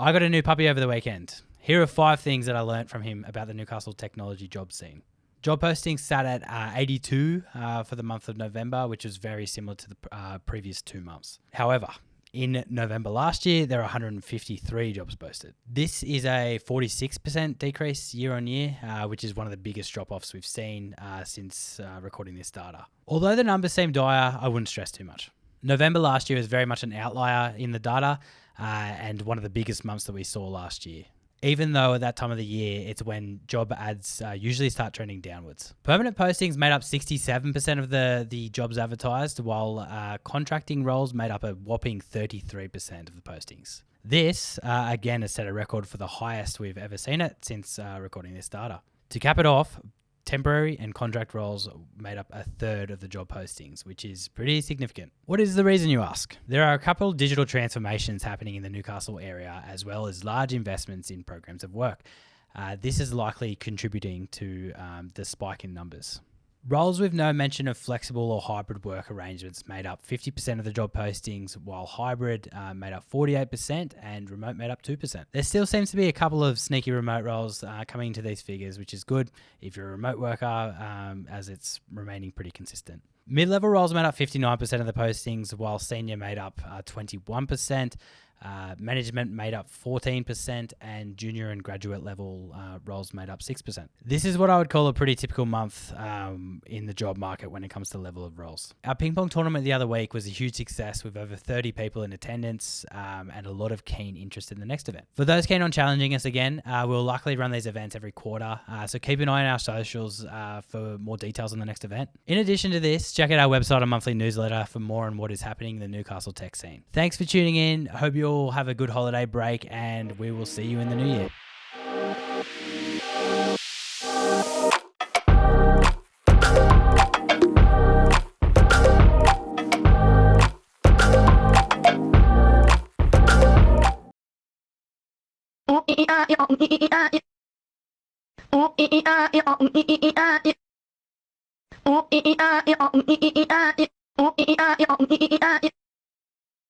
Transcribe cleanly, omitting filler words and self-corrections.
I got a new puppy over the weekend. Here are 5 things that I learned from him about the Newcastle technology job scene. Job postings sat at 82 for the month of November, which was very similar to the previous 2 months. However, in November last year, there were 153 jobs posted. This is a 46% decrease year on year, which is one of the biggest drop-offs we've seen since recording this data. Although the numbers seem dire, I wouldn't stress too much. November last year was very much an outlier in the data and one of the biggest months that we saw last year. Even though at that time of the year, it's when job ads usually start trending downwards. Permanent postings made up 67% of the jobs advertised, while contracting roles made up a whopping 33% of the postings. This, again, has set a record for the highest we've ever seen it since recording this data. To cap it off, temporary and contract roles made up a third of the job postings, which is pretty significant. What is the reason, you ask? There are a couple digital transformations happening in the Newcastle area, as well as large investments in programs of work. This is likely contributing to the spike in numbers. Roles with no mention of flexible or hybrid work arrangements made up 50% of the job postings, while hybrid made up 48% and remote made up 2%. There still seems to be a couple of sneaky remote roles coming into these figures, which is good if you're a remote worker, as it's remaining pretty consistent. Mid-level roles made up 59% of the postings, while senior made up 21%. Management made up 14%, and junior and graduate level roles made up 6%. This is what I would call a pretty typical month in the job market when it comes to level of roles. Our ping pong tournament the other week was a huge success with over 30 people in attendance and a lot of keen interest in the next event. For those keen on challenging us again, we'll likely run these events every quarter, so keep an eye on our socials for more details on the next event. In addition to this, check out our website and monthly newsletter for more on what is happening in the Newcastle tech scene. Thanks for tuning in. Hope you all have a good holiday break, and we will see you in the new year.